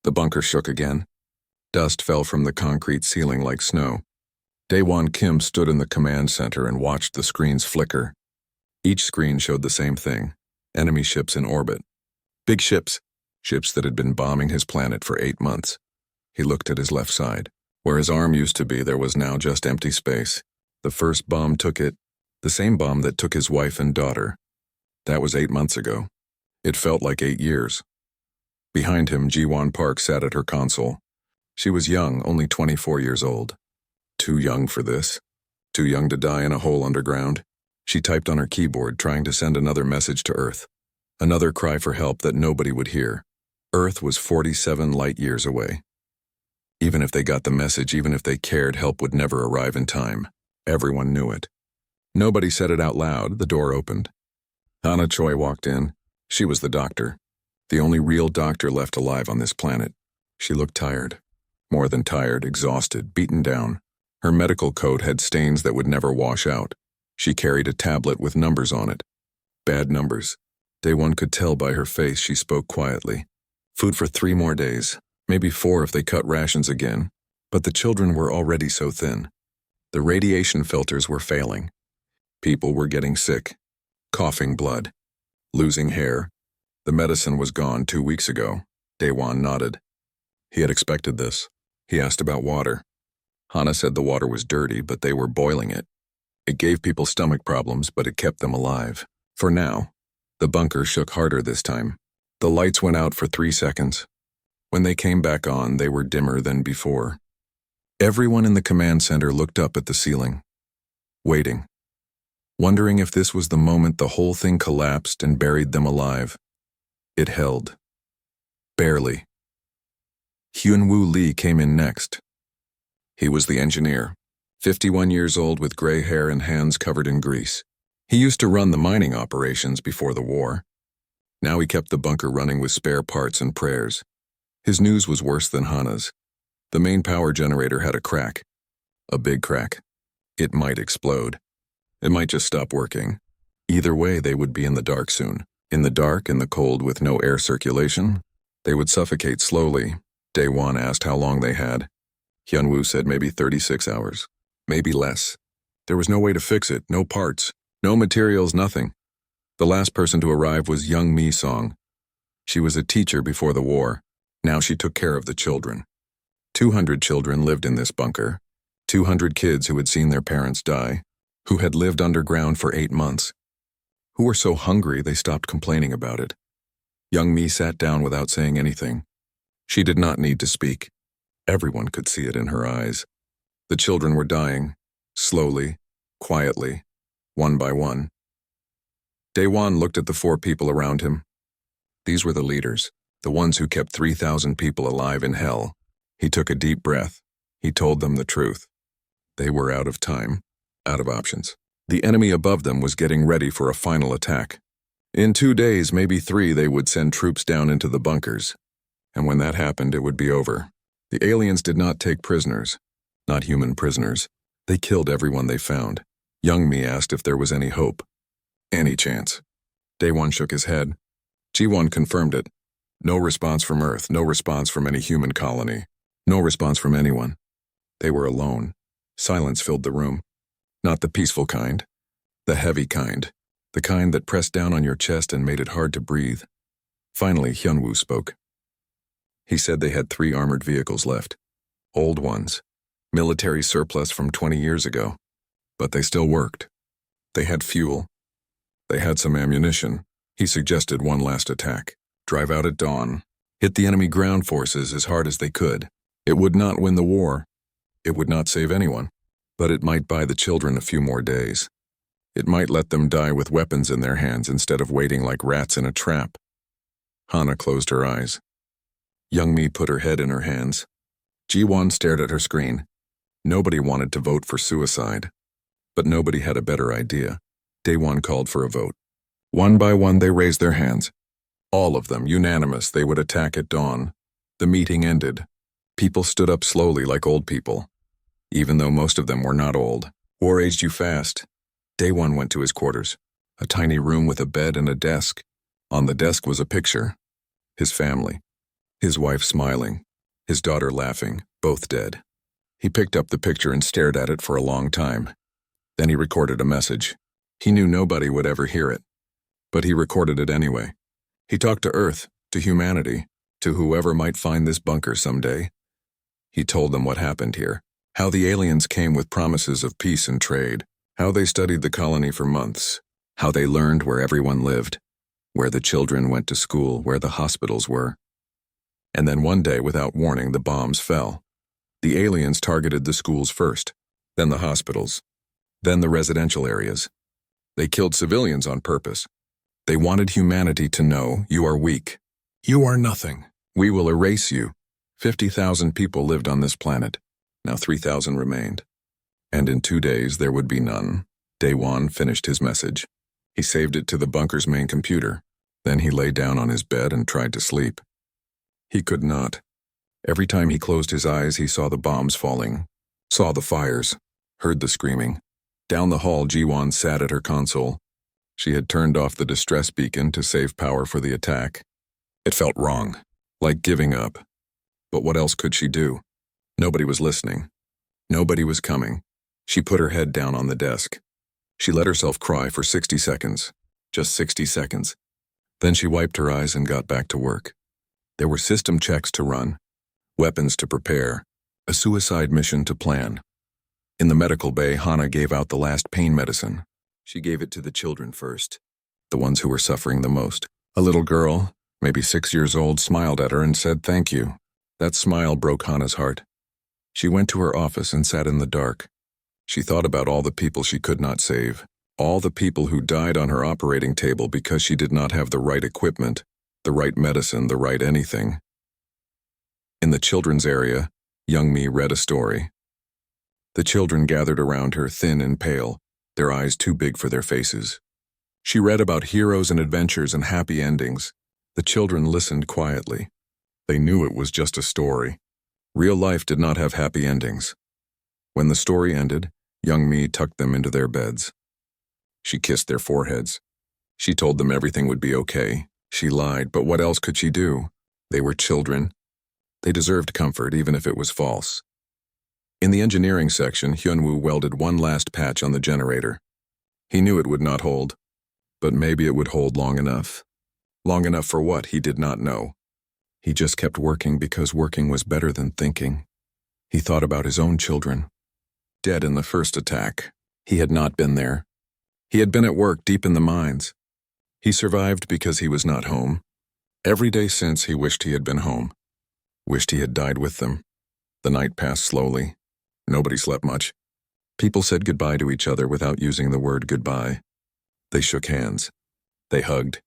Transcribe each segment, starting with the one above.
The bunker shook again. Dust fell from the concrete ceiling like snow. Daewon Kim stood in the command center and watched the screens flicker. Each screen showed the same thing: enemy ships in orbit. Big ships, ships that had been bombing his planet for 8 months. He looked at his left side. Where his arm used to be, there was now just empty space. The first bomb took it, the same bomb that took his wife and daughter. That was 8 months ago. It felt like 8 years. Behind him, Ji-won Park sat at her console. She was young, only 24 years old. Too young for this. Too young to die in a hole underground. She typed on her keyboard, trying to send another message to Earth. Another cry for help that nobody would hear. Earth was 47 light years away. Even if they got the message, even if they cared, help would never arrive in time. Everyone knew it. Nobody said it out loud. The door opened. Hana Choi walked in. She was the doctor. The only real doctor left alive on this planet. She looked tired. More than tired, exhausted, beaten down. Her medical coat had stains that would never wash out. She carried a tablet with numbers on it. Bad numbers. Daewon could tell by her face. She spoke quietly. Food for 3 more days, maybe 4 if they cut rations again. But the children were already so thin. The radiation filters were failing. People were getting sick, coughing blood, losing hair. The medicine was gone 2 weeks ago. Daewon nodded. He had expected this. He asked about water. Hana said the water was dirty, but they were boiling it. It gave people stomach problems, but it kept them alive. For now. The bunker shook harder this time. The lights went out for 3 seconds. When they came back on, they were dimmer than before. Everyone in the command center looked up at the ceiling, waiting, wondering if this was the moment the whole thing collapsed and buried them alive. It held. Barely. Hyun-woo Lee came in next. He was the engineer, 51 years old with gray hair and hands covered in grease. He used to run the mining operations before the war. Now he kept the bunker running with spare parts and prayers. His news was worse than Hana's. The main power generator had a crack. A big crack. It might explode. It might just stop working. Either way, they would be in the dark soon. In the dark, in the cold, with no air circulation. They would suffocate slowly. Daewon asked how long they had. Hyun-woo said maybe 36 hours. Maybe less. There was no way to fix it, no parts, no materials, nothing. The last person to arrive was young Mi-song. She was a teacher before the war. Now she took care of the children. 200 children lived in this bunker. 200 kids who had seen their parents die, who had lived underground for 8 months, who were so hungry they stopped complaining about it. Young Mi sat down without saying anything. She did not need to speak. Everyone could see it in her eyes. The children were dying, slowly, quietly, one by one. Daewon looked at the 4 people around him. These were the leaders, the ones who kept 3,000 people alive in hell. He took a deep breath. He told them the truth. They were out of time, out of options. The enemy above them was getting ready for a final attack. In 2 days, maybe 3, they would send troops down into the bunkers. And when that happened, it would be over. The aliens did not take prisoners, not human prisoners. They killed everyone they found. Young Mi asked if there was any hope. Any chance. Daewon shook his head. Ji-won confirmed it. No response from Earth, no response from any human colony. No response from anyone. They were alone. Silence filled the room. Not the peaceful kind. The heavy kind. The kind that pressed down on your chest and made it hard to breathe. Finally, Hyun-woo spoke. He said they had 3 armored vehicles left. Old ones. Military surplus from 20 years ago. But they still worked. They had fuel. They had some ammunition. He suggested one last attack. Drive out at dawn. Hit the enemy ground forces as hard as they could. It would not win the war. It would not save anyone. But it might buy the children a few more days. It might let them die with weapons in their hands instead of waiting like rats in a trap. Hana closed her eyes. Young Mi put her head in her hands. Ji-won stared at her screen. Nobody wanted to vote for suicide. But nobody had a better idea. Daewon called for a vote. One by one they raised their hands. All of them, unanimous, they would attack at dawn. The meeting ended. People stood up slowly like old people. Even though most of them were not old. War aged you fast. Daewon went to his quarters. A tiny room with a bed and a desk. On the desk was a picture. His family. His wife smiling, his daughter laughing, both dead. He picked up the picture and stared at it for a long time. Then he recorded a message. He knew nobody would ever hear it, but he recorded it anyway. He talked to Earth, to humanity, to whoever might find this bunker someday. He told them what happened here, how the aliens came with promises of peace and trade, how they studied the colony for months, how they learned where everyone lived, where the children went to school, where the hospitals were. And then one day, without warning, the bombs fell. The aliens targeted the schools first, then the hospitals, then the residential areas. They killed civilians on purpose. They wanted humanity to know, you are weak. You are nothing. We will erase you. 50,000 people lived on this planet. Now 3,000 remained. And in 2 days there would be none. Daewon finished his message. He saved it to the bunker's main computer. Then he lay down on his bed and tried to sleep. He could not. Every time he closed his eyes, he saw the bombs falling, saw the fires, heard the screaming. Down the hall, Ji-won sat at her console. She had turned off the distress beacon to save power for the attack. It felt wrong, like giving up. But what else could she do? Nobody was listening. Nobody was coming. She put her head down on the desk. She let herself cry for 60 seconds. Just 60 seconds. Then she wiped her eyes and got back to work. There were system checks to run, weapons to prepare, a suicide mission to plan. In the medical bay, Hana gave out the last pain medicine. She gave it to the children first, the ones who were suffering the most. A little girl, maybe 6 years old, smiled at her and said thank you. That smile broke Hana's heart. She went to her office and sat in the dark. She thought about all the people she could not save, all the people who died on her operating table because she did not have the right equipment, the right medicine, the right anything. In the children's area, young Mi read a story. The children gathered around her, thin and pale, their eyes too big for their faces. She read about heroes and adventures and happy endings. The children listened quietly. They knew it was just a story. Real life did not have happy endings. When the story ended, young Mi tucked them into their beds. She kissed their foreheads. She told them everything would be okay. She lied, but what else could she do? They were children. They deserved comfort, even if it was false. In the engineering section, Hyunwoo welded one last patch on the generator. He knew it would not hold, but maybe it would hold long enough. Long enough for what, he did not know. He just kept working because working was better than thinking. He thought about his own children. Dead in the first attack. He had not been there. He had been at work deep in the mines. He survived because he was not home. Every day since, he wished he had been home. Wished he had died with them. The night passed slowly. Nobody slept much. People said goodbye to each other without using the word goodbye. They shook hands. They hugged.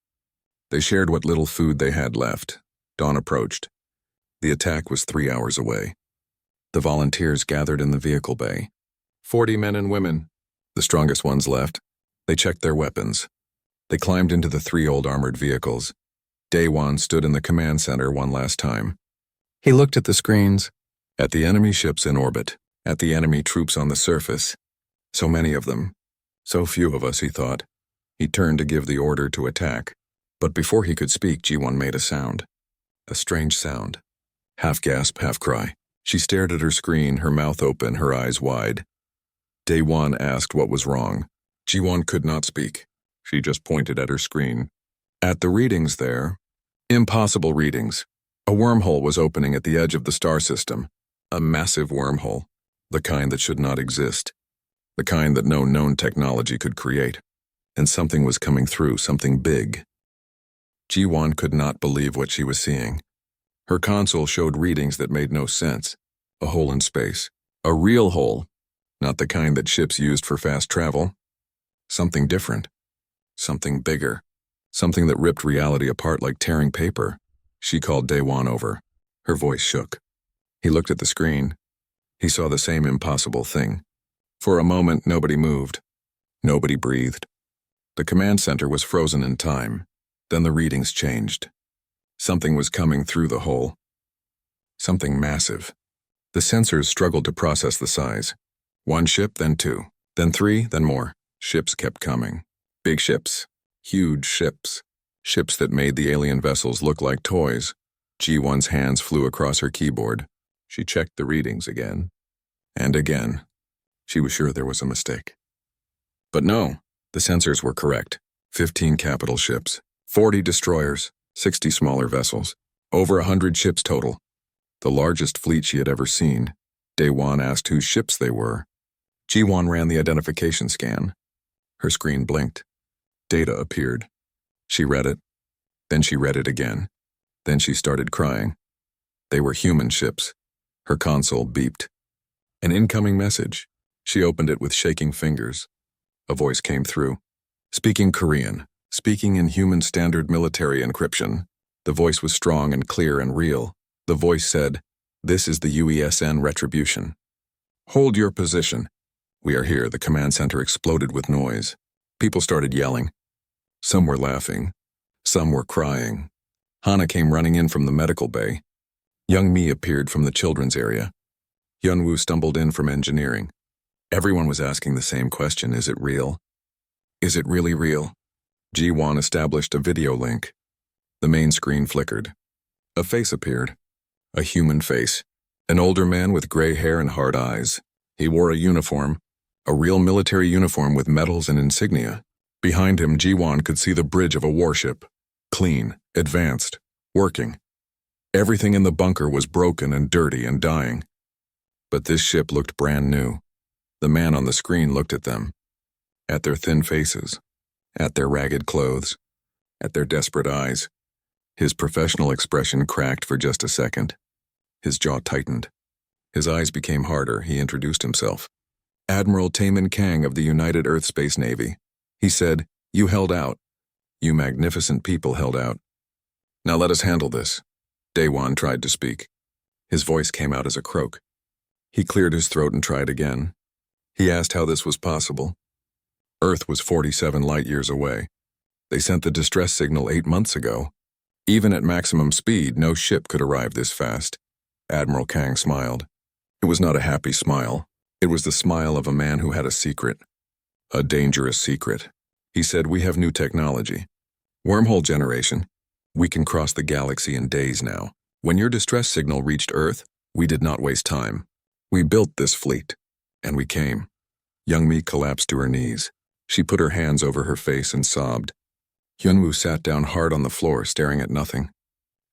They shared what little food they had left. Dawn approached. The attack was 3 hours away. The volunteers gathered in the vehicle bay. 40 men and women. The strongest ones left. They checked their weapons. They climbed into the 3 old armored vehicles. Daewon stood in the command center one last time. He looked at the screens, at the enemy ships in orbit, at the enemy troops on the surface. So many of them. So few of us, he thought. He turned to give the order to attack. But before he could speak, Ji-won made a sound. A strange sound. Half gasp, half cry. She stared at her screen, her mouth open, her eyes wide. Daewon asked what was wrong. Ji-won could not speak. She just pointed at her screen. At the readings there, impossible readings. A wormhole was opening at the edge of the star system. A massive wormhole. The kind that should not exist. The kind that no known technology could create. And something was coming through, something big. Ji-won could not believe what she was seeing. Her console showed readings that made no sense. A hole in space. A real hole. Not the kind that ships used for fast travel. Something different. Something bigger. Something that ripped reality apart like tearing paper. She called Daewon over. Her voice shook. He looked at the screen. He saw the same impossible thing. For a moment, nobody moved. Nobody breathed. The command center was frozen in time. Then the readings changed. Something was coming through the hole. Something massive. The sensors struggled to process the size. 1 ship, then 2, then 3, then more. Ships kept coming. Big ships. Huge ships. Ships that made the alien vessels look like toys. G1's hands flew across her keyboard. She checked the readings again. And again. She was sure there was a mistake. But no, the sensors were correct. 15 capital ships, 40 destroyers, 60 smaller vessels, over 100 ships total. The largest fleet she had ever seen. Daewon asked whose ships they were. G1 ran the identification scan. Her screen blinked. Data appeared. She read it. Then she read it again. Then she started crying. They were human ships. Her console beeped. An incoming message. She opened it with shaking fingers. A voice came through. Speaking Korean. Speaking in human standard military encryption. The voice was strong and clear and real. The voice said, "This is the UESN Retribution. Hold your position. We are here." The command center exploded with noise. People started yelling. Some were laughing. Some were crying. Hana came running in from the medical bay. Young Mi appeared from the children's area. Yunwoo stumbled in from engineering. Everyone was asking the same question: is it real? Is it really real? Ji-won established a video link. The main screen flickered. A face appeared. A human face. An older man with gray hair and hard eyes. He wore a uniform. A real military uniform with medals and insignia. Behind him, Ji-won could see the bridge of a warship. Clean, advanced, working. Everything in the bunker was broken and dirty and dying. But this ship looked brand new. The man on the screen looked at them. At their thin faces. At their ragged clothes. At their desperate eyes. His professional expression cracked for just a second. His jaw tightened. His eyes became harder. He introduced himself. Admiral Taemin Kang of the United Earth Space Navy. He said, "You held out. You magnificent people held out. Now let us handle this." Daewon tried to speak. His voice came out as a croak. He cleared his throat and tried again. He asked how this was possible. Earth was 47 light-years away. They sent the distress signal 8 months ago. Even at maximum speed, no ship could arrive this fast. Admiral Kang smiled. It was not a happy smile. It was the smile of a man who had a secret. A dangerous secret. He said, "We have new technology. Wormhole generation. We can cross the galaxy in days now. When your distress signal reached Earth, we did not waste time. We built this fleet. And we came." Young-mi collapsed to her knees. She put her hands over her face and sobbed. Hyunwoo sat down hard on the floor, staring at nothing.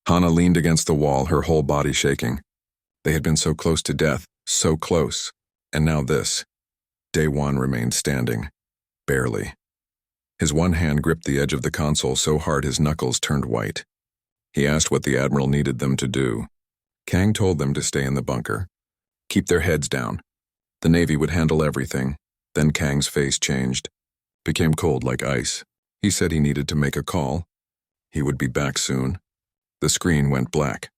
Hana leaned against the wall, her whole body shaking. They had been so close to death, so close. And now this. Daewon remained standing. Barely. His one hand gripped the edge of the console so hard his knuckles turned white. He asked what the Admiral needed them to do. Kang told them to stay in the bunker. Keep their heads down. The Navy would handle everything. Then Kang's face changed. Became cold like ice. He said he needed to make a call. He would be back soon. The screen went black.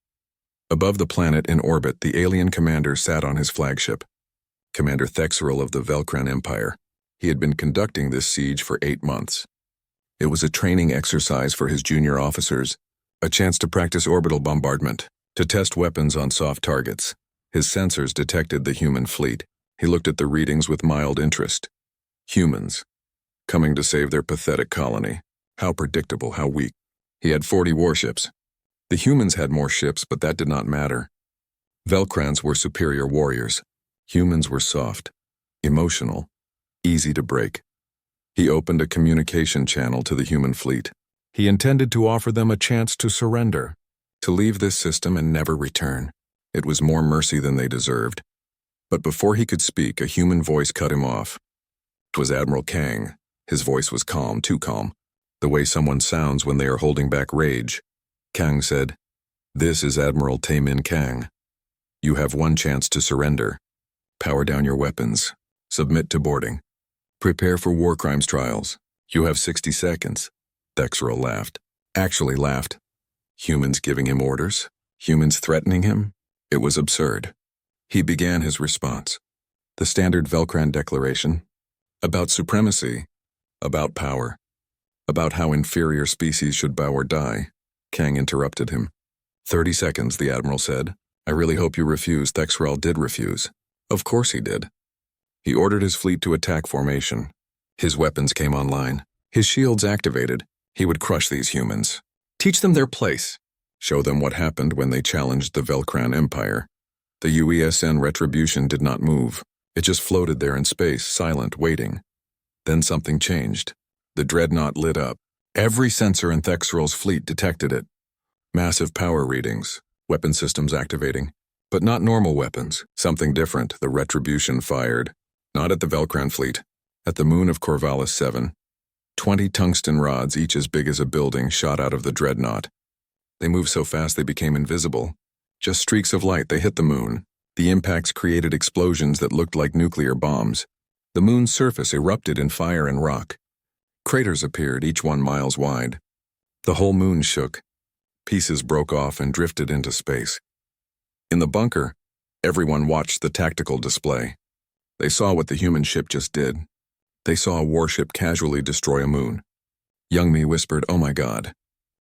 Above the planet in orbit, the alien commander sat on his flagship. Commander Thexerl of the Velcran Empire. He had been conducting this siege for 8 months. It was a training exercise for his junior officers, a chance to practice orbital bombardment, to test weapons on soft targets. His sensors detected the human fleet. He looked at the readings with mild interest. Humans. Coming to save their pathetic colony. How predictable, how weak. He had 40 warships. The humans had more ships, but that did not matter. Velcrans were superior warriors. Humans were soft, emotional, easy to break. He opened a communication channel to the human fleet. He intended to offer them a chance to surrender, to leave this system and never return. It was more mercy than they deserved. But before he could speak, a human voice cut him off. It was Admiral Kang. His voice was calm, too calm, the way someone sounds when they are holding back rage. Kang said, "This is Admiral Taemin Kang. You have one chance to surrender. Power down your weapons. Submit to boarding. Prepare for war crimes trials. You have 60 seconds. Thexerl laughed. Actually laughed. Humans giving him orders? Humans threatening him? It was absurd. He began his response. The standard Velcran declaration. About supremacy. About power. About how inferior species should bow or die. Kang interrupted him. 30 seconds, the Admiral said. I really hope you refuse. Thexerl did refuse. Of course he did. He ordered his fleet to attack formation. His weapons came online. His shields activated. He would crush these humans. Teach them their place. Show them what happened when they challenged the Velcran Empire. The UESN Retribution did not move. It just floated there in space, silent, waiting. Then something changed. The dreadnought lit up. Every sensor in Thexrol's fleet detected it. Massive power readings, weapon systems activating. But not normal weapons, something different. The Retribution fired. Not at the Velcran fleet, at the moon of Corvallis 7. 20 tungsten rods, each as big as a building, shot out of the dreadnought. They moved so fast they became invisible. Just streaks of light, they hit the moon. The impacts created explosions that looked like nuclear bombs. The moon's surface erupted in fire and rock. Craters appeared, each one miles wide. The whole moon shook. Pieces broke off and drifted into space. In the bunker, everyone watched the tactical display. They saw what the human ship just did. They saw a warship casually destroy a moon. Youngmi whispered, "Oh my God."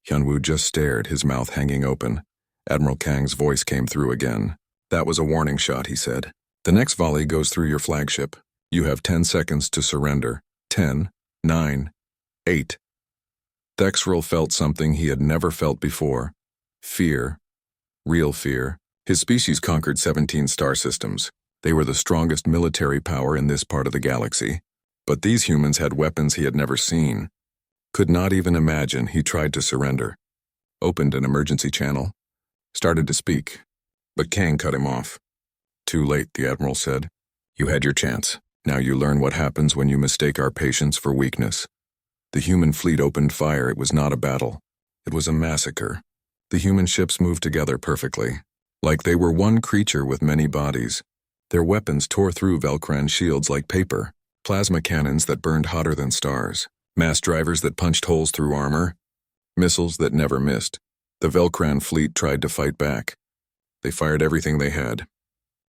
Hyunwoo just stared, his mouth hanging open. Admiral Kang's voice came through again. "That was a warning shot," he said. "The next volley goes through your flagship. You have 10 seconds to surrender. 10, 9, 8. Thexrol felt something he had never felt before. Fear. Real fear. His species conquered 17 star systems. They were the strongest military power in this part of the galaxy. But these humans had weapons he had never seen. Could not even imagine. He tried to surrender. Opened an emergency channel. Started to speak. But Kang cut him off. "Too late," the Admiral said. "You had your chance. Now you learn what happens when you mistake our patience for weakness." The human fleet opened fire. It was not a battle. It was a massacre. The human ships moved together perfectly, like they were one creature with many bodies. Their weapons tore through Velcran shields like paper, plasma cannons that burned hotter than stars, mass drivers that punched holes through armor, missiles that never missed. The Velcran fleet tried to fight back. They fired everything they had.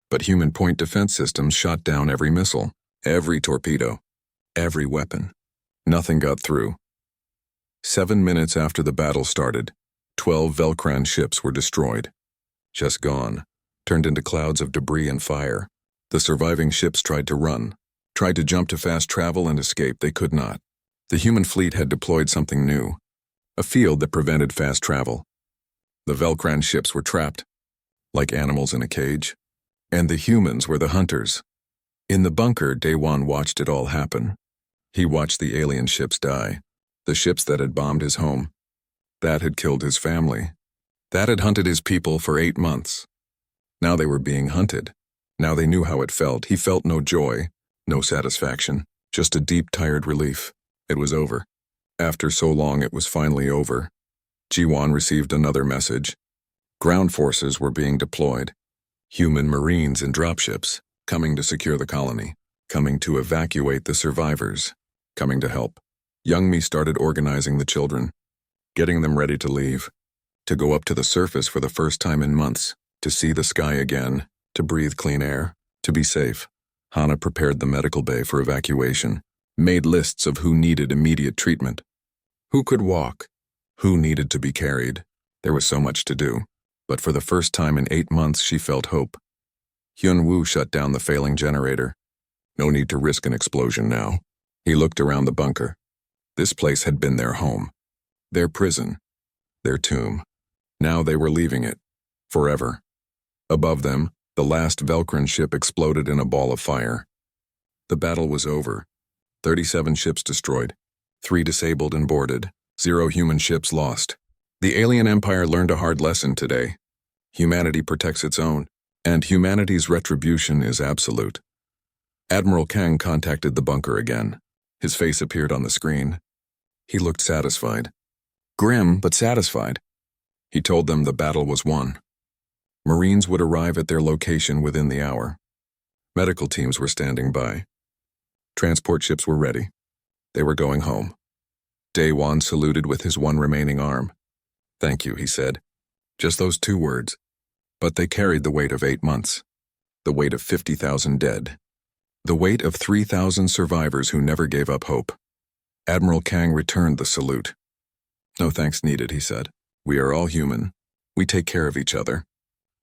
But human point defense systems shot down every missile, every torpedo, every weapon. Nothing got through. 7 minutes after the battle started, 12 Velcran ships were destroyed. Just gone, turned into clouds of debris and fire. The surviving ships tried to run, tried to jump to fast travel and escape. They could not. The human fleet had deployed something new, a field that prevented fast travel. The Velcran ships were trapped, like animals in a cage, and the humans were the hunters. In the bunker, Daewon watched it all happen. He watched the alien ships die, the ships that had bombed his home, that had killed his family, that had hunted his people for 8 months. Now they were being hunted. Now they knew how it felt. He felt no joy, no satisfaction, just a deep, tired relief. It was over. After so long, it was finally over. Jiwon received another message. Ground forces were being deployed. Human marines and dropships, coming to secure the colony, coming to evacuate the survivors, coming to help. Youngmi started organizing the children, getting them ready to leave, to go up to the surface for the first time in months, to see the sky again, to breathe clean air, to be safe. Hana prepared the medical bay for evacuation, made lists of who needed immediate treatment, who could walk, who needed to be carried. There was so much to do, but for the first time in 8 months she felt hope. Hyunwoo shut down the failing generator. No need to risk an explosion now. He looked around the bunker. This place had been their home, their prison, their tomb. Now they were leaving it, forever. Above them, the last Velcran ship exploded in a ball of fire. The battle was over. 37 ships destroyed, 3 disabled and boarded, 0 human ships lost. The alien empire learned a hard lesson today. Humanity protects its own, and humanity's retribution is absolute. Admiral Kang contacted the bunker again. His face appeared on the screen. He looked satisfied. Grim, but satisfied. He told them the battle was won. Marines would arrive at their location within the hour. Medical teams were standing by. Transport ships were ready. They were going home. Daewon saluted with his one remaining arm. "Thank you," he said. Just those 2 words. But they carried the weight of 8 months. The weight of 50,000 dead. The weight of 3,000 survivors who never gave up hope. Admiral Kang returned the salute. "No thanks needed," he said. "We are all human. We take care of each other.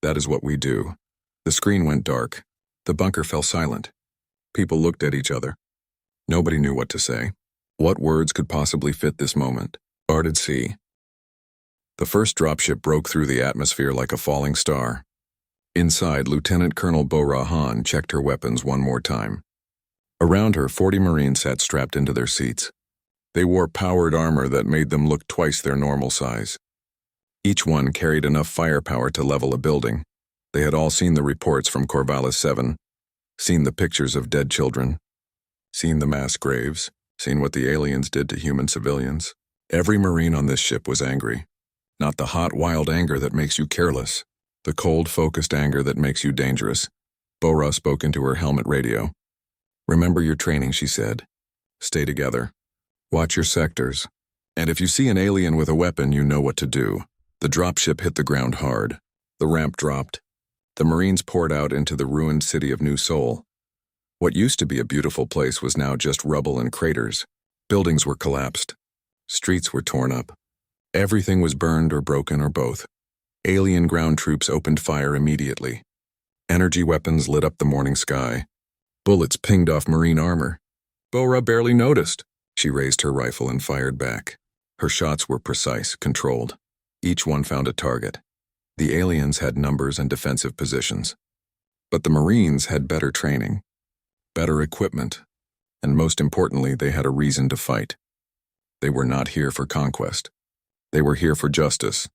That is what we do." The screen went dark. The bunker fell silent. People looked at each other. Nobody knew what to say. What words could possibly fit this moment? Guarded sea. The first dropship broke through the atmosphere like a falling star. Inside, Lieutenant Colonel Bo-Ra Han checked her weapons one more time. Around her, 40 Marines sat strapped into their seats. They wore powered armor that made them look twice their normal size. Each one carried enough firepower to level a building. They had all seen the reports from Corvallis 7, seen the pictures of dead children, seen the mass graves, seen what the aliens did to human civilians. Every Marine on this ship was angry. Not the hot, wild anger that makes you careless. The cold, focused anger that makes you dangerous. Bo-Ra spoke into her helmet radio. "Remember your training," she said. "Stay together. Watch your sectors. And if you see an alien with a weapon, you know what to do." The dropship hit the ground hard. The ramp dropped. The Marines poured out into the ruined city of New Seoul. What used to be a beautiful place was now just rubble and craters. Buildings were collapsed. Streets were torn up. Everything was burned or broken or both. Alien ground troops opened fire immediately. Energy weapons lit up the morning sky. Bullets pinged off Marine armor. Bo-Ra barely noticed. She raised her rifle and fired back. Her shots were precise, controlled. Each one found a target. The aliens had numbers and defensive positions. But the Marines had better training, better equipment, and most importantly, they had a reason to fight. They were not here for conquest. They were here for justice.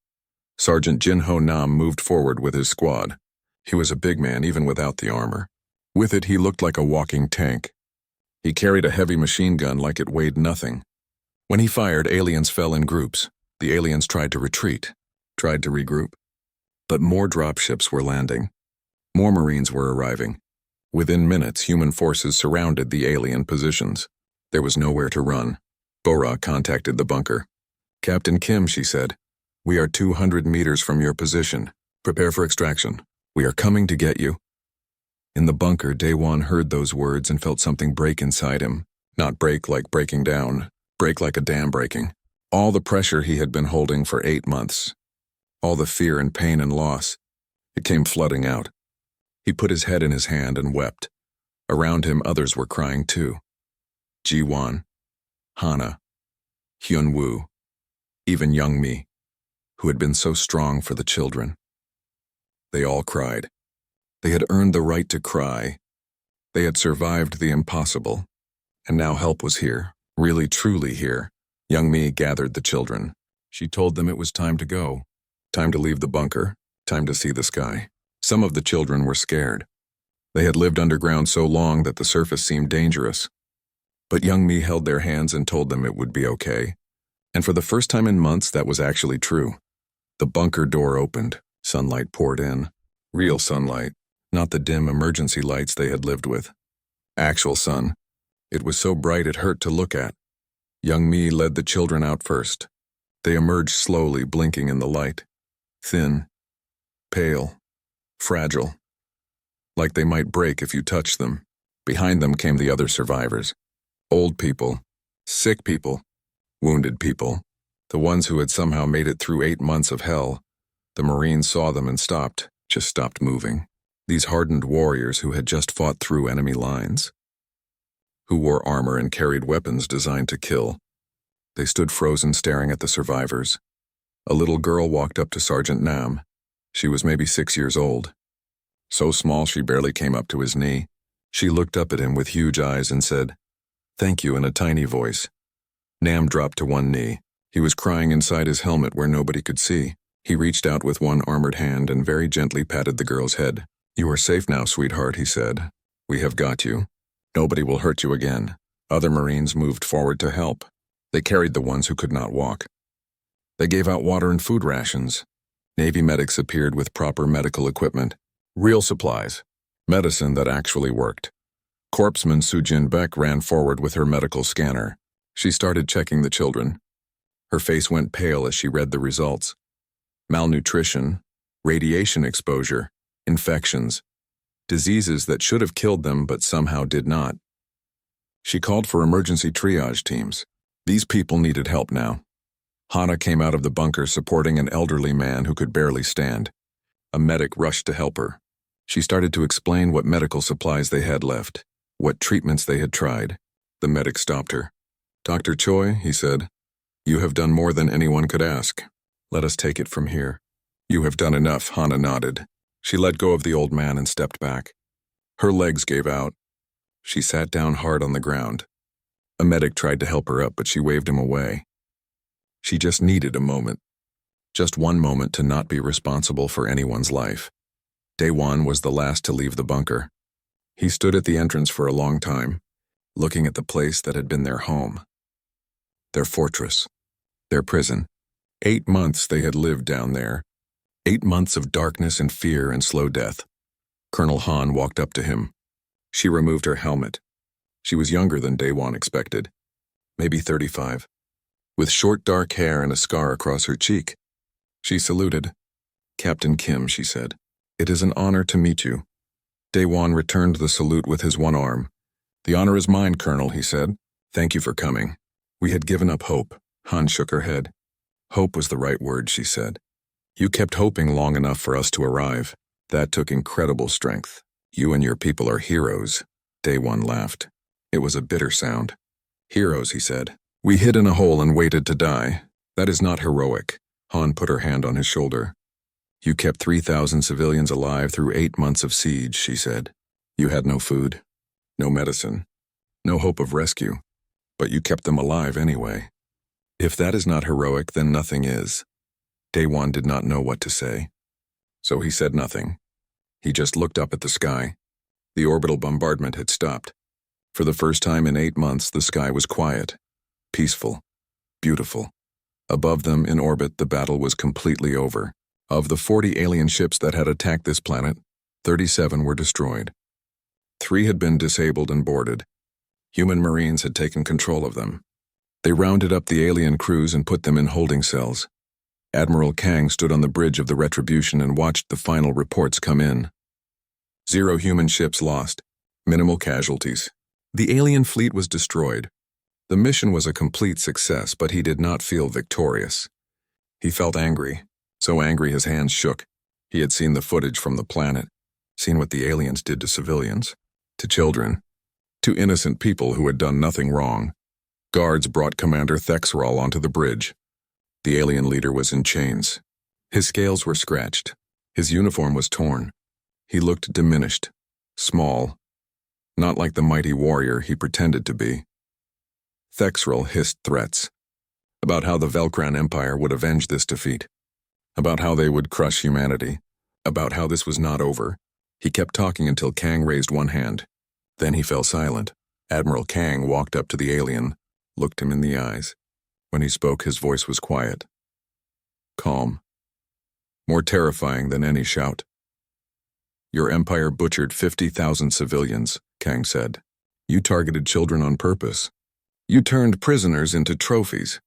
Sergeant Jin Ho Nam moved forward with his squad. He was a big man even without the armor. With it, he looked like a walking tank. He carried a heavy machine gun like it weighed nothing. When he fired, aliens fell in groups. The aliens tried to retreat, tried to regroup. But more dropships were landing. More Marines were arriving. Within minutes, human forces surrounded the alien positions. There was nowhere to run. Bo-Ra contacted the bunker. "Captain Kim," she said, "we are 200 meters from your position. Prepare for extraction. We are coming to get you." In the bunker, Daewon heard those words and felt something break inside him. Not break like breaking down, break like a dam breaking. All the pressure he had been holding for 8 months. All the fear and pain and loss. It came flooding out. He put his head in his hand and wept. Around him, others were crying too. Ji-Won, Hana, Hyun-Woo, even Young Mi, who had been so strong for the children. They all cried. They had earned the right to cry. They had survived the impossible. And now help was here, really truly here. Young Mi gathered the children. She told them it was time to go. Time to leave the bunker. Time to see the sky. Some of the children were scared. They had lived underground so long that the surface seemed dangerous. But Young Mi held their hands and told them it would be okay. And for the first time in months, that was actually true. The bunker door opened. Sunlight poured in. Real sunlight, not the dim emergency lights they had lived with. Actual sun. It was so bright it hurt to look at. Young Mi led the children out first. They emerged slowly, blinking in the light. Thin, pale, fragile. Like they might break if you touched them. Behind them came the other survivors. Old people, sick people, wounded people. The ones who had somehow made it through 8 months of hell. The Marines saw them and stopped, just stopped moving. These hardened warriors who had just fought through enemy lines. Who wore armor and carried weapons designed to kill. They stood frozen, staring at the survivors. A little girl walked up to Sergeant Nam. She was maybe 6 years old. So small she barely came up to his knee. She looked up at him with huge eyes and said, "Thank you," in a tiny voice. Nam dropped to one knee. He was crying inside his helmet where nobody could see. He reached out with one armored hand and very gently patted the girl's head. "You are safe now, sweetheart," he said. "We have got you. Nobody will hurt you again." Other Marines moved forward to help. They carried the ones who could not walk. They gave out water and food rations. Navy medics appeared with proper medical equipment. Real supplies. Medicine that actually worked. Corpsman Soo-Jin Beck ran forward with her medical scanner. She started checking the children. Her face went pale as she read the results. Malnutrition, radiation exposure, infections, diseases that should have killed them but somehow did not. She called for emergency triage teams. These people needed help now. Hana came out of the bunker supporting an elderly man who could barely stand. A medic rushed to help her. She started to explain what medical supplies they had left, what treatments they had tried. The medic stopped her. "Dr. Choi," he said, "you have done more than anyone could ask. Let us take it from here. You have done enough, Hana nodded. She let go of the old man and stepped back. Her legs gave out. She sat down hard on the ground. A medic tried to help her up, but she waved him away. She just needed a moment. Just one moment to not be responsible for anyone's life. Daewon was the last to leave the bunker. He stood at the entrance for a long time, looking at the place that had been their home. Their fortress. Their prison. 8 months they had lived down there. 8 months of darkness and fear and slow death. Colonel Han walked up to him. She removed her helmet. She was younger than Daewon expected. Maybe 35. With short dark hair and a scar across her cheek. She saluted. Captain Kim, she said. It is an honor to meet you. Daewon returned the salute with his one arm. The honor is mine, Colonel, he said. Thank you for coming. We had given up hope. Han shook her head. Hope was the right word, she said. You kept hoping long enough for us to arrive. That took incredible strength. You and your people are heroes. Daewon laughed. It was a bitter sound. Heroes, he said. We hid in a hole and waited to die. That is not heroic. Han put her hand on his shoulder. You kept 3,000 civilians alive through 8 months of siege, she said. You had no food, no medicine, no hope of rescue, but you kept them alive anyway. If that is not heroic, then nothing is. Daewon did not know what to say. So he said nothing. He just looked up at the sky. The orbital bombardment had stopped. For the first time in 8 months, the sky was quiet, peaceful, beautiful. Above them, in orbit, the battle was completely over. Of the 40 alien ships that had attacked this planet, 37 were destroyed. 3 had been disabled and boarded. Human Marines had taken control of them. They rounded up the alien crews and put them in holding cells. Admiral Kang stood on the bridge of the Retribution and watched the final reports come in. 0 human ships lost. Minimal casualties. The alien fleet was destroyed. The mission was a complete success, but he did not feel victorious. He felt angry, so angry his hands shook. He had seen the footage from the planet, seen what the aliens did to civilians, to children, to innocent people who had done nothing wrong. Guards brought Commander Thexral onto the bridge. The alien leader was in chains. His scales were scratched. His uniform was torn. He looked diminished, small, not like the mighty warrior he pretended to be. Thexral hissed threats about how the Velcran Empire would avenge this defeat, about how they would crush humanity, about how this was not over. He kept talking until Kang raised one hand. Then he fell silent. Admiral Kang walked up to the alien, looked him in the eyes. When he spoke, his voice was quiet, calm, more terrifying than any shout. Your empire butchered 50,000 civilians, Kang said. You targeted children on purpose. You turned prisoners into trophies.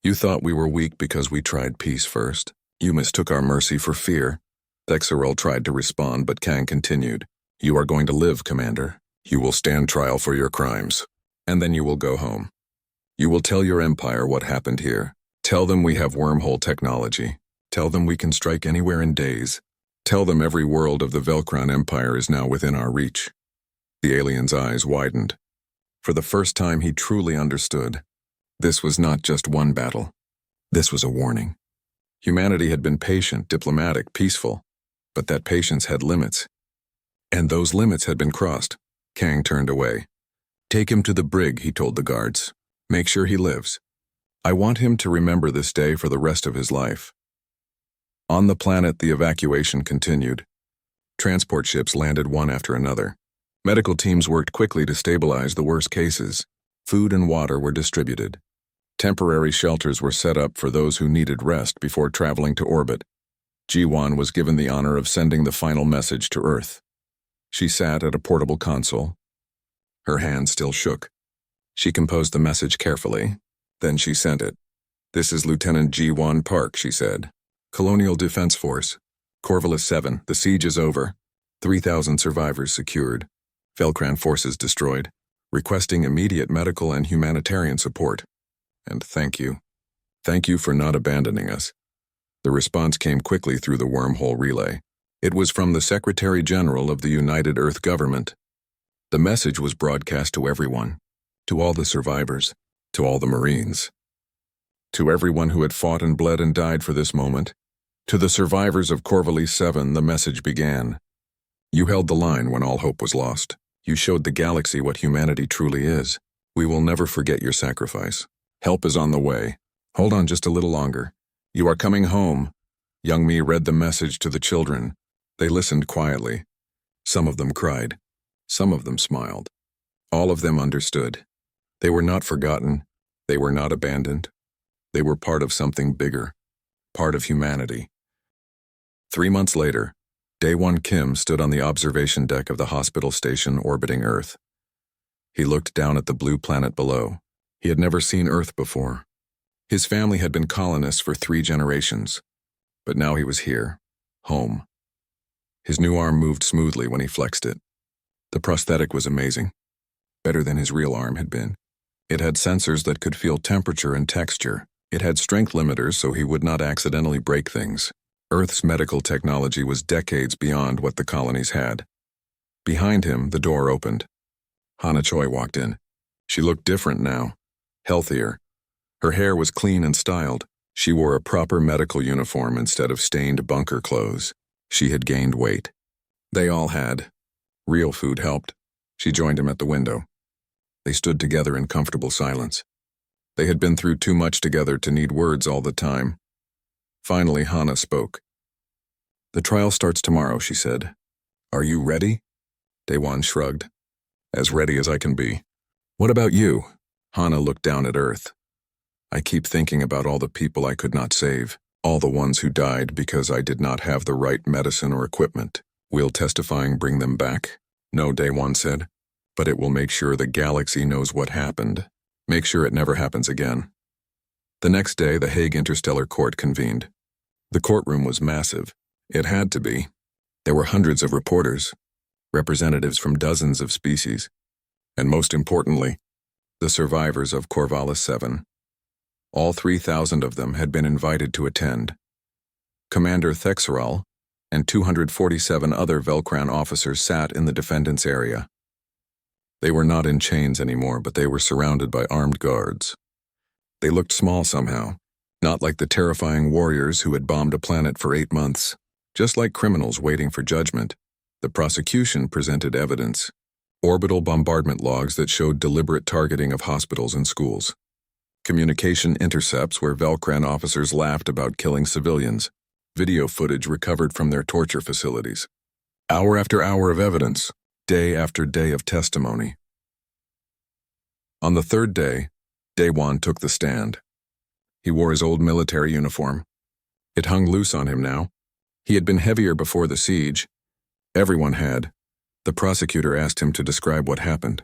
You thought we were weak because we tried peace first. You mistook our mercy for fear. Thexral tried to respond, but Kang continued. You are going to live, Commander. You will stand trial for your crimes. And then you will go home. You will tell your empire what happened here. Tell them we have wormhole technology. Tell them we can strike anywhere in days. Tell them every world of the Velcran Empire is now within our reach. The alien's eyes widened. For the first time, he truly understood. This was not just one battle. This was a warning. Humanity had been patient, diplomatic, peaceful, but that patience had limits. And those limits had been crossed. Kang turned away. Take him to the brig, he told the guards. Make sure he lives. I want him to remember this day for the rest of his life. On the planet, the evacuation continued. Transport ships landed one after another. Medical teams worked quickly to stabilize the worst cases. Food and water were distributed. Temporary shelters were set up for those who needed rest before traveling to orbit. Ji-won was given the honor of sending the final message to Earth. She sat at a portable console. Her hand still shook. She composed the message carefully. Then she sent it. This is Lieutenant Ji-won Park, she said. Colonial Defense Force. Corvallis 7, the siege is over. 3,000 survivors secured. Velcran forces destroyed. Requesting immediate medical and humanitarian support. And thank you. Thank you for not abandoning us. The response came quickly through the wormhole relay. It was from the Secretary General of the United Earth Government. The message was broadcast to everyone, to all the survivors, to all the Marines. To everyone who had fought and bled and died for this moment, to the survivors of Corvallis 7, the message began. You held the line when all hope was lost. You showed the galaxy what humanity truly is. We will never forget your sacrifice. Help is on the way. Hold on just a little longer. You are coming home. Young Me read the message to the children. They listened quietly. Some of them cried. Some of them smiled. All of them understood. They were not forgotten. They were not abandoned. They were part of something bigger, part of humanity. 3 months later, Daewon Kim stood on the observation deck of the hospital station orbiting Earth. He looked down at the blue planet below. He had never seen Earth before. His family had been colonists for 3 generations, but now he was here, home. His new arm moved smoothly when he flexed it. The prosthetic was amazing, better than his real arm had been. It had sensors that could feel temperature and texture. It had strength limiters so he would not accidentally break things. Earth's medical technology was decades beyond what the colonies had. Behind him, the door opened. Hana Choi walked in. She looked different now, healthier. Her hair was clean and styled. She wore a proper medical uniform instead of stained bunker clothes. She had gained weight. They all had. Real food helped. She joined him at the window. They stood together in comfortable silence. They had been through too much together to need words all the time. Finally, Hana spoke. The trial starts tomorrow, she said. Are you ready? Daewon shrugged. As ready as I can be. What about you? Hana looked down at Earth. I keep thinking about all the people I could not save, all the ones who died because I did not have the right medicine or equipment. Will testifying bring them back? No, Daewon said, but it will make sure the galaxy knows what happened. Make sure it never happens again. The next day, the Hague Interstellar Court convened. The courtroom was massive. It had to be. There were hundreds of reporters, representatives from dozens of species, and most importantly, the survivors of Corvallis 7. All 3,000 of them had been invited to attend. Commander Thexeral and 247 other Velcran officers sat in the defendant's area. They were not in chains anymore, but they were surrounded by armed guards. They looked small somehow, not like the terrifying warriors who had bombed a planet for 8 months. Just like criminals waiting for judgment, the prosecution presented evidence. Orbital bombardment logs that showed deliberate targeting of hospitals and schools. Communication intercepts where Velcran officers laughed about killing civilians. Video footage recovered from their torture facilities. Hour after hour of evidence. Day after day of testimony. On the 3rd day, Daewon took the stand. He wore his old military uniform. It hung loose on him now. He had been heavier before the siege. Everyone had. The prosecutor asked him to describe what happened.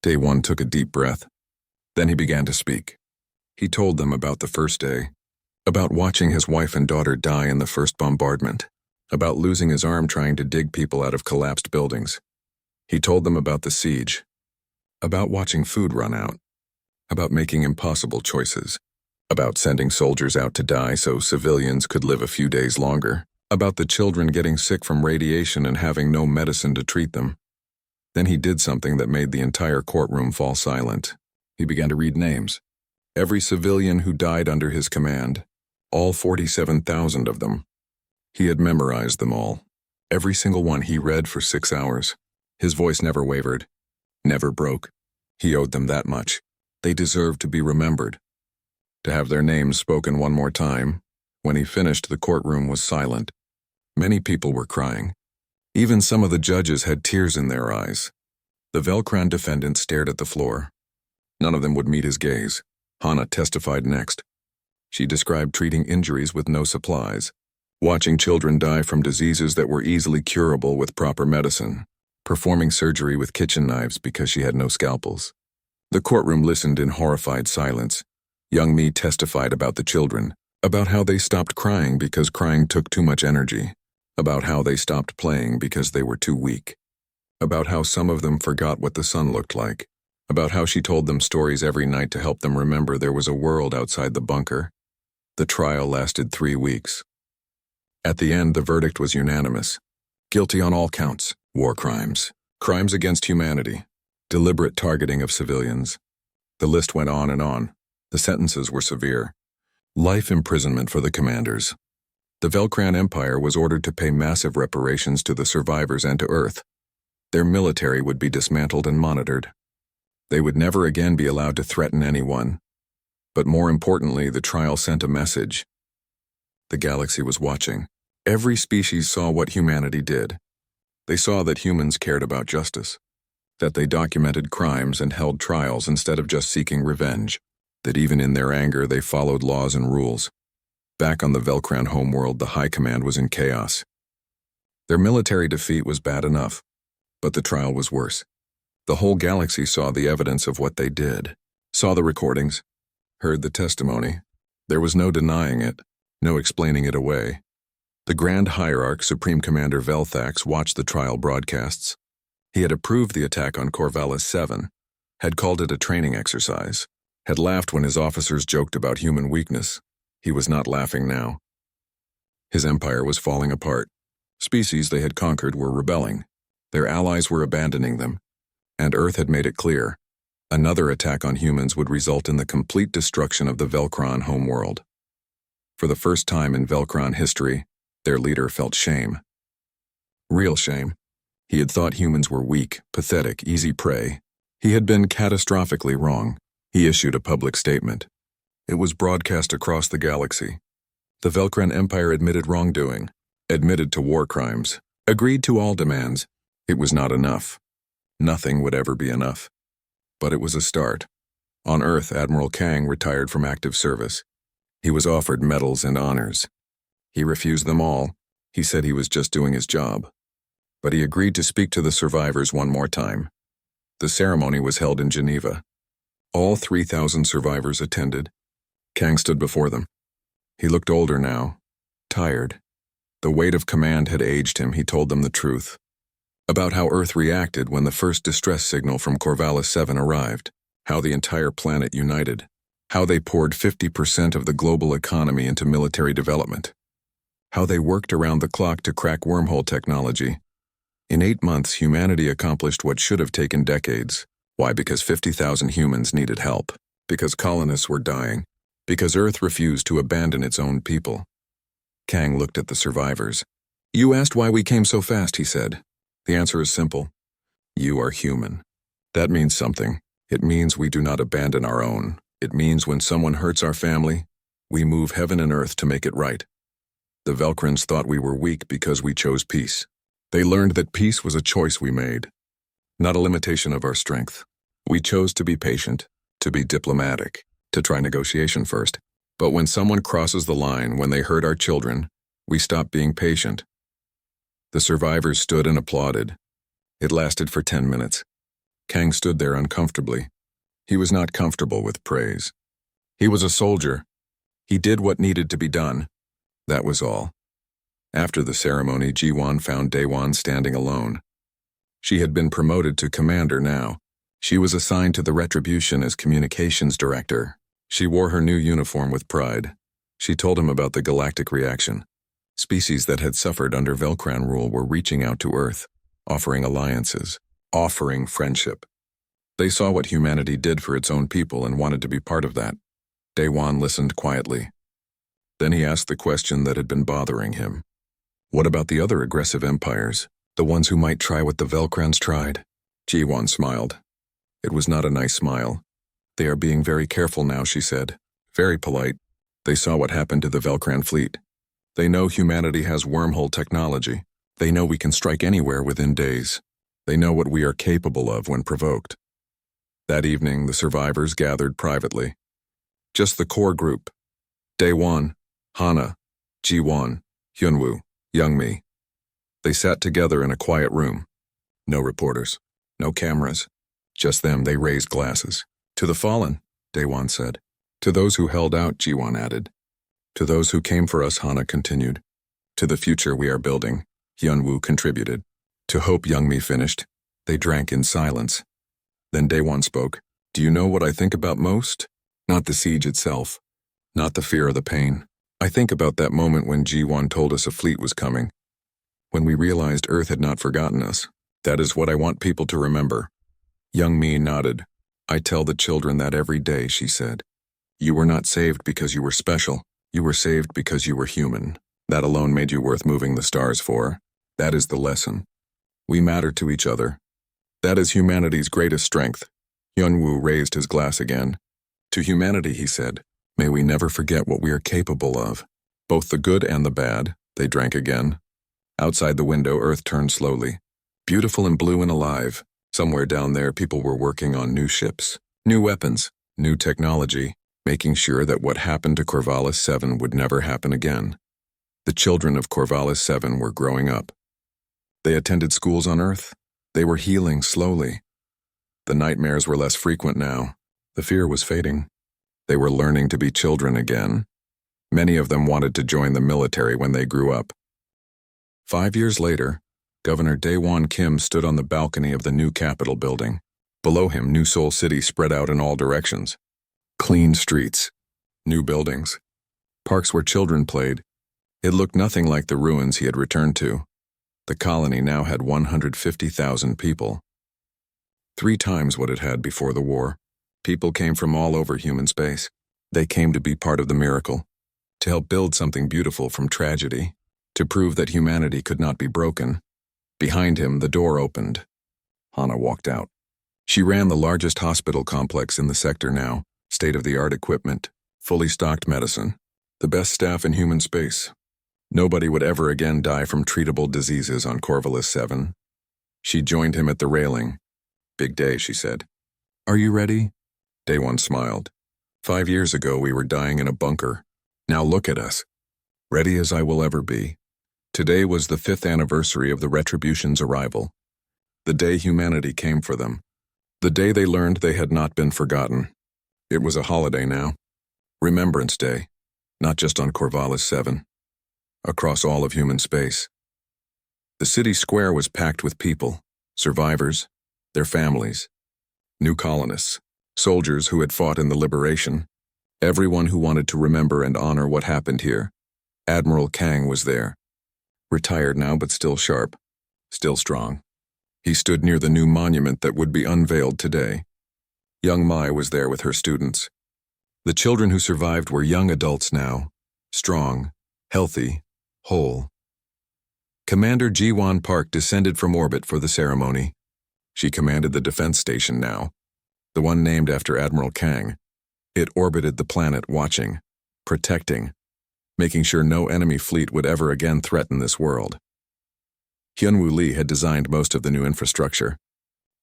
Daewon took a deep breath. Then he began to speak. He told them about the first day, about watching his wife and daughter die in the first bombardment, about losing his arm trying to dig people out of collapsed buildings. He told them about the siege, about watching food run out, about making impossible choices, about sending soldiers out to die so civilians could live a few days longer, about the children getting sick from radiation and having no medicine to treat them. Then he did something that made the entire courtroom fall silent. He began to read names. Every civilian who died under his command, all 47,000 of them. He had memorized them all. Every single one he read for 6 hours. His voice never wavered, never broke. He owed them that much. They deserved to be remembered. To have their names spoken one more time. When he finished, the courtroom was silent. Many people were crying. Even some of the judges had tears in their eyes. The Velcran defendant stared at the floor. None of them would meet his gaze. Hana testified next. She described treating injuries with no supplies, watching children die from diseases that were easily curable with proper medicine, performing surgery with kitchen knives because she had no scalpels. The courtroom listened in horrified silence. Young Me testified about the children, about how they stopped crying because crying took too much energy, about how they stopped playing because they were too weak, about how some of them forgot what the sun looked like, about how she told them stories every night to help them remember there was a world outside the bunker. The trial lasted 3 weeks. At the end, the verdict was unanimous. Guilty on all counts: war crimes, crimes against humanity, deliberate targeting of civilians. The list went on and on. The sentences were severe. Life imprisonment for the commanders. The Velcran Empire was ordered to pay massive reparations to the survivors and to Earth. Their military would be dismantled and monitored. They would never again be allowed to threaten anyone. But more importantly, the trial sent a message. The galaxy was watching. Every species saw what humanity did. They saw that humans cared about justice, that they documented crimes and held trials instead of just seeking revenge, that even in their anger they followed laws and rules. Back on the Velcran homeworld, the High Command was in chaos. Their military defeat was bad enough, but the trial was worse. The whole galaxy saw the evidence of what they did, saw the recordings, heard the testimony. There was no denying it, no explaining it away. The Grand Hierarch, Supreme Commander Velthax, watched the trial broadcasts. He had approved the attack on Corvallis 7, had called it a training exercise, had laughed when his officers joked about human weakness. He was not laughing now. His empire was falling apart. Species they had conquered were rebelling. Their allies were abandoning them. And Earth had made it clear. Another attack on humans would result in the complete destruction of the Velcran homeworld. For the first time in Velcran history, their leader felt shame. Real shame. He had thought humans were weak, pathetic, easy prey. He had been catastrophically wrong. He issued a public statement. It was broadcast across the galaxy. The Velcran Empire admitted wrongdoing, admitted to war crimes, agreed to all demands. It was not enough. Nothing would ever be enough. But it was a start. On Earth, Admiral Kang retired from active service. He was offered medals and honors. He refused them all. He said he was just doing his job. But he agreed to speak to the survivors one more time. The ceremony was held in Geneva. All 3,000 survivors attended. Kang stood before them. He looked older now, tired. The weight of command had aged him. He told them the truth. About how Earth reacted when the first distress signal from Corvallis 7 arrived, how the entire planet united, how they poured 50% of the global economy into military development, how they worked around the clock to crack wormhole technology. In 8 months, humanity accomplished what should have taken decades. Why? Because 50,000 humans needed help, because colonists were dying, because Earth refused to abandon its own people. Kang looked at the survivors. "You asked why we came so fast," he said. "The answer is simple. You are human. That means something. It means we do not abandon our own. It means when someone hurts our family, we move heaven and earth to make it right. The Velcrans thought we were weak because we chose peace. They learned that peace was a choice we made, not a limitation of our strength. We chose to be patient, to be diplomatic, to try negotiation first. But when someone crosses the line, when they hurt our children, we stop being patient." The survivors stood and applauded. It lasted for 10 minutes. Kang stood there uncomfortably. He was not comfortable with praise. He was a soldier. He did what needed to be done. That was all. After the ceremony, Jiwan found Daewon standing alone. She had been promoted to commander now. She was assigned to the Retribution as communications director. She wore her new uniform with pride. She told him about the galactic reaction. Species that had suffered under Velcran rule were reaching out to Earth, offering alliances, offering friendship. They saw what humanity did for its own people and wanted to be part of that. Daewon listened quietly. Then he asked the question that had been bothering him. What about the other aggressive empires, the ones who might try what the Velcrans tried? Jiwan smiled. It was not a nice smile. "They are being very careful now," she said. "Very polite. They saw what happened to the Velcran fleet. They know humanity has wormhole technology. They know we can strike anywhere within days. They know what we are capable of when provoked." That evening, the survivors gathered privately. Just the core group. Daewon, Hana, Jiwan, Hyunwoo, Youngmi. They sat together in a quiet room. No reporters, no cameras. Just them. They raised glasses. "To the fallen," Daewon said. "To those who held out," Jiwan added. "To those who came for us," Hana continued. "To the future we are building," Hyunwoo contributed. "To hope," Youngmi finished. They drank in silence. Then Daewon spoke. "Do you know what I think about most? Not the siege itself. Not the fear or the pain. I think about that moment when Jiwan told us a fleet was coming. When we realized Earth had not forgotten us. That is what I want people to remember." Youngmi nodded. "I tell the children that every day," she said. You were not saved because you were special. You were saved because you were human. That alone made you worth moving the stars for. That is the lesson. We matter to each other. That is humanity's greatest strength. Hyunwoo raised his glass again. To humanity, he said, may we never forget what we are capable of. Both the good and the bad. They drank again. Outside the window, Earth turned slowly. Beautiful and blue and alive. Somewhere down there, people were working on new ships, new weapons, new technology, making sure that what happened to Corvallis 7 would never happen again. The children of Corvallis 7 were growing up. They attended schools on Earth. They were healing slowly. The nightmares were less frequent now. The fear was fading. They were learning to be children again. Many of them wanted to join the military when they grew up. 5 years later, Governor Daewon Kim stood on the balcony of the new Capitol building. Below him, New Seoul City spread out in all directions. Clean streets, new buildings, parks where children played. It looked nothing like the ruins he had returned to. The colony now had 150,000 people. 3 times what it had before the war. People came from all over human space. They came to be part of the miracle, to help build something beautiful from tragedy, to prove that humanity could not be broken. Behind him, the door opened. Hana walked out. She ran the largest hospital complex in the sector now, state-of-the-art equipment, fully stocked medicine, the best staff in human space. Nobody would ever again die from treatable diseases on Corvallis 7. She joined him at the railing. Big day, she said. Are you ready? Daewon smiled. 5 years ago, we were dying in a bunker. Now look at us. Ready as I will ever be. Today was the 5th anniversary of the Retribution's arrival. The day humanity came for them. The day they learned they had not been forgotten. It was a holiday now. Remembrance Day. Not just on Corvallis 7. Across all of human space. The city square was packed with people, survivors, their families, new colonists, soldiers who had fought in the liberation, everyone who wanted to remember and honor what happened here. Admiral Kang was there. Retired now, but still sharp, still strong. He stood near the new monument that would be unveiled today. Young Mai was there with her students. The children who survived were young adults now, strong, healthy, whole. Commander Ji-won Park descended from orbit for the ceremony. She commanded the defense station now, the one named after Admiral Kang. It orbited the planet watching, protecting, making sure no enemy fleet would ever again threaten this world. Hyunwoo Lee had designed most of the new infrastructure.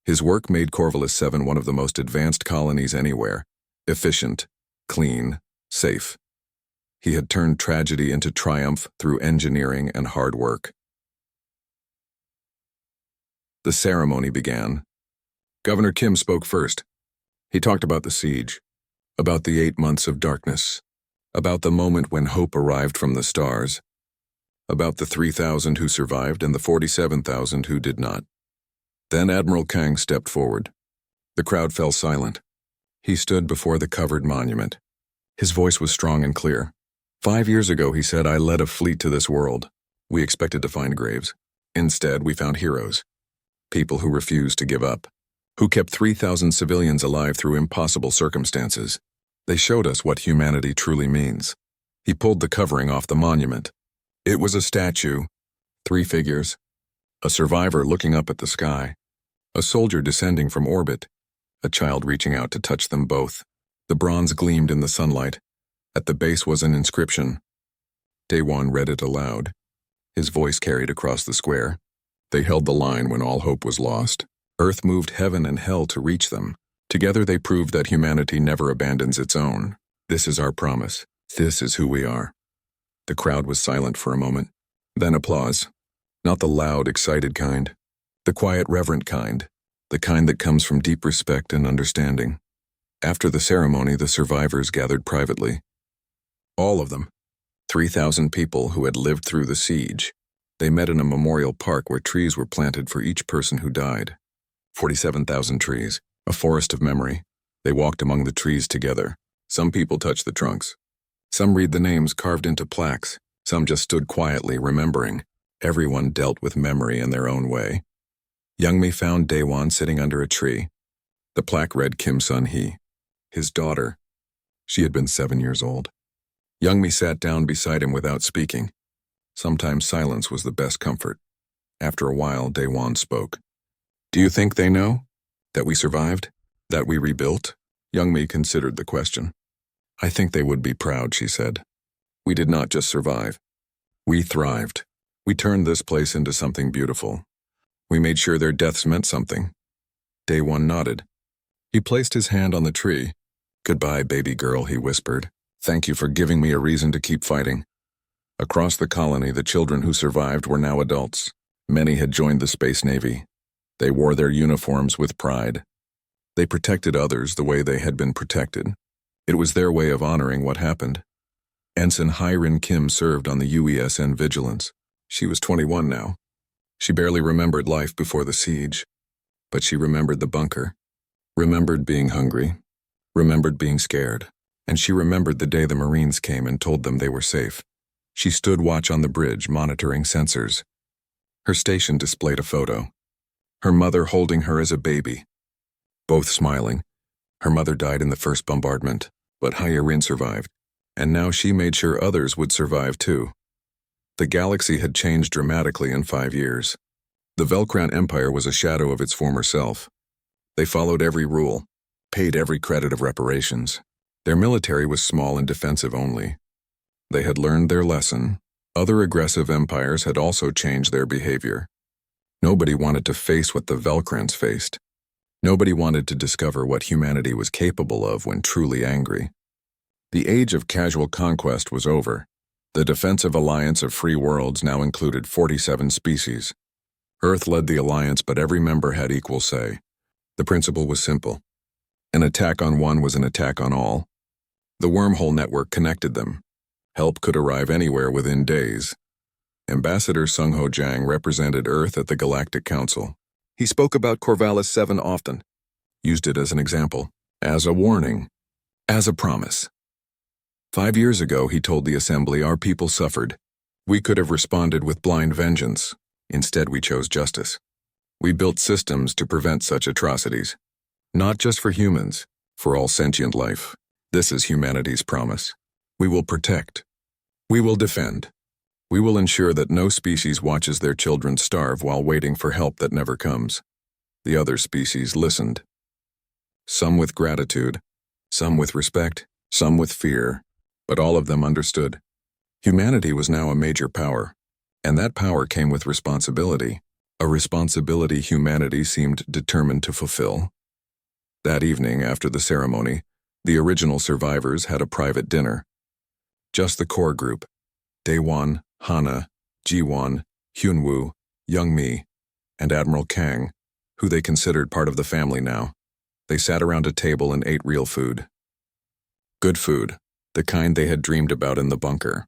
His work made Corvallis 7 one of the most advanced colonies anywhere, efficient, clean, safe. He had turned tragedy into triumph through engineering and hard work. The ceremony began. Governor Kim spoke first. He talked about the siege, about the 8 months of darkness, about the moment when hope arrived from the stars, about the 3,000 who survived and the 47,000 who did not. Then Admiral Kang stepped forward. The crowd fell silent. He stood before the covered monument. His voice was strong and clear. 5 years ago, he said, I led a fleet to this world. We expected to find graves. Instead, we found heroes. People who refused to give up, who kept 3,000 civilians alive through impossible circumstances. They showed us what humanity truly means. He pulled the covering off the monument. It was a statue, 3 figures, a survivor looking up at the sky, a soldier descending from orbit, a child reaching out to touch them both. The bronze gleamed in the sunlight. At the base was an inscription. Daewon read it aloud. His voice carried across the square. They held the line when all hope was lost. Earth moved heaven and hell to reach them. Together they proved that humanity never abandons its own. This is our promise. This is who we are. The crowd was silent for a moment. Then applause. Not the loud, excited kind. The quiet, reverent kind. The kind that comes from deep respect and understanding. After the ceremony, the survivors gathered privately. All of them. 3,000 people who had lived through the siege. They met in a memorial park where trees were planted for each person who died. 47,000 trees, a forest of memory. They walked among the trees together. Some people touched the trunks. Some read the names carved into plaques. Some just stood quietly, remembering. Everyone dealt with memory in their own way. Youngmi found Daewon sitting under a tree. The plaque read Kim Sun-hee, his daughter. She had been 7 years old. Youngmi sat down beside him without speaking. Sometimes silence was the best comfort. After a while, Daewon spoke. Do you think they know? That we survived? That we rebuilt? Youngmi considered the question. I think they would be proud, she said. We did not just survive. We thrived. We turned this place into something beautiful. We made sure their deaths meant something. Daewon nodded. He placed his hand on the tree. Goodbye, baby girl, he whispered. Thank you for giving me a reason to keep fighting. Across the colony, the children who survived were now adults. Many had joined the Space Navy. They wore their uniforms with pride. They protected others the way they had been protected. It was their way of honoring what happened. Ensign Hyrin Kim served on the UESN Vigilance. She was 21 now. She barely remembered life before the siege. But she remembered the bunker. Remembered being hungry. Remembered being scared. And she remembered the day the Marines came and told them they were safe. She stood watch on the bridge, monitoring sensors. Her station displayed a photo. Her mother holding her as a baby. Both smiling. Her mother died in the first bombardment, but Hyrin survived. And now she made sure others would survive too. The galaxy had changed dramatically in 5 years. The Velcran Empire was a shadow of its former self. They followed every rule, paid every credit of reparations. Their military was small and defensive only. They had learned their lesson. Other aggressive empires had also changed their behavior. Nobody wanted to face what the Velcrans faced. Nobody wanted to discover what humanity was capable of when truly angry. The age of casual conquest was over. The defensive alliance of free worlds now included 47 species. Earth led the alliance, but every member had equal say. The principle was simple. An attack on one was an attack on all. The wormhole network connected them. Help could arrive anywhere within days. Ambassador Sung-Ho Jang represented Earth at the Galactic Council. He spoke about Corvallis 7 often, used it as an example, as a warning, as a promise. 5 years ago, he told the Assembly, our people suffered. We could have responded with blind vengeance. Instead, we chose justice. We built systems to prevent such atrocities. Not just for humans, for all sentient life. This is humanity's promise. We will protect. We will defend. We will ensure that no species watches their children starve while waiting for help that never comes. The other species listened. Some with gratitude, some with respect, some with fear, but all of them understood. Humanity was now a major power, and that power came with responsibility, a responsibility humanity seemed determined to fulfill. That evening, after the ceremony, the original survivors had a private dinner. Just the core group, Daewon, Hana, Jiwon, Hyunwoo, Youngmi, and Admiral Kang, who they considered part of the family now. They sat around a table and ate real food. Good food, the kind they had dreamed about in the bunker.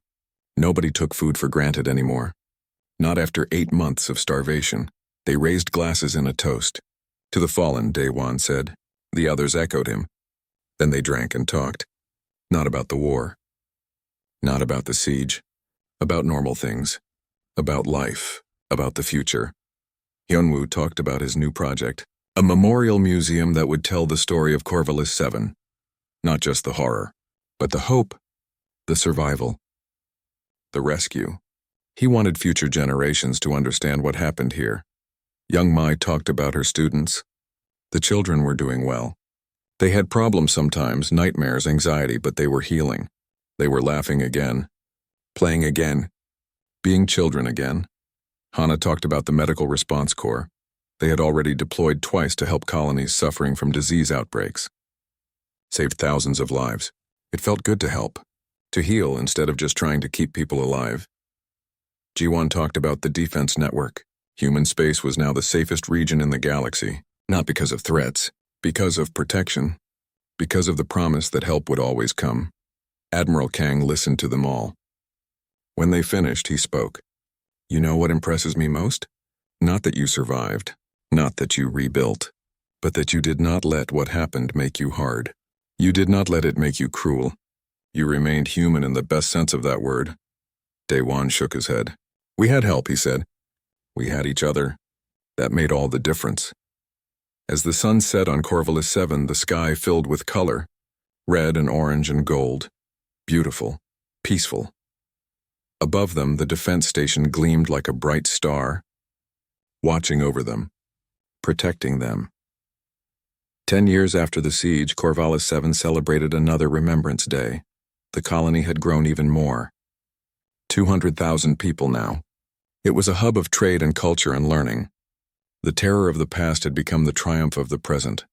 Nobody took food for granted anymore. Not after 8 months of starvation. They raised glasses in a toast. To the fallen, Daewon said. The others echoed him. Then they drank and talked. Not about the war. Not about the siege. About normal things. About life. About the future. Hyunwoo talked about his new project. A memorial museum that would tell the story of Corvallis 7. Not just the horror, but the hope, the survival, the rescue. He wanted future generations to understand what happened here. Young Mai talked about her students. The children were doing well. They had problems sometimes, nightmares, anxiety, but they were healing. They were laughing again, playing again, being children again. Hana talked about the Medical Response Corps. They had already deployed twice to help colonies suffering from disease outbreaks. Saved thousands of lives. It felt good to help, to heal instead of just trying to keep people alive. Jiwon talked about the defense network. Human space was now the safest region in the galaxy, not because of threats, because of protection, because of the promise that help would always come. Admiral Kang listened to them all. When they finished, he spoke. You know what impresses me most? Not that you survived, not that you rebuilt, but that you did not let what happened make you hard. You did not let it make you cruel. You remained human in the best sense of that word. Daewon shook his head. We had help, he said. We had each other. That made all the difference. As the sun set on Corvallis 7, the sky filled with color. red and orange and gold, beautiful, peaceful. Above them, the defense station gleamed like a bright star, watching over them, protecting them. 10 years after the siege, Corvallis 7 celebrated another Remembrance Day. The colony had grown even more. 200,000 people now. It was a hub of trade and culture and learning. The terror of the past had become the triumph of the present.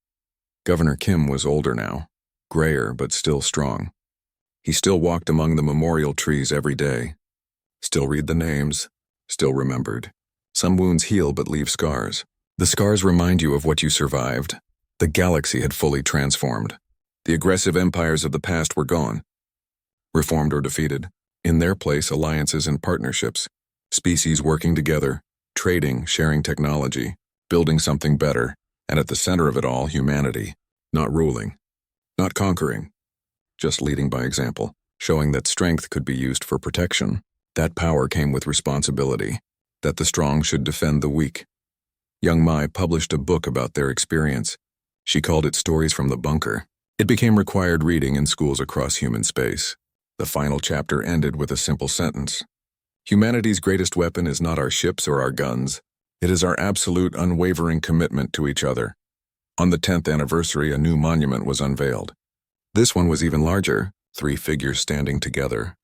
Governor Kim was older now, grayer but still strong. He still walked among the memorial trees every day. Still read the names, still remembered. Some wounds heal but leave scars. The scars remind you of what you survived. The galaxy had fully transformed. The aggressive empires of the past were gone. Reformed or defeated. In their place, alliances and partnerships. Species working together, trading, sharing technology, building something better, and at the center of it all, humanity. Not ruling, not conquering, just leading by example, showing that strength could be used for protection. That power came with responsibility, that the strong should defend the weak. Young Mai published a book about their experience. She called it Stories from the Bunker. It became required reading in schools across human space. The final chapter ended with a simple sentence. Humanity's greatest weapon is not our ships or our guns. It is our absolute, unwavering commitment to each other. On the 10th anniversary, a new monument was unveiled. This one was even larger, 3 figures standing together,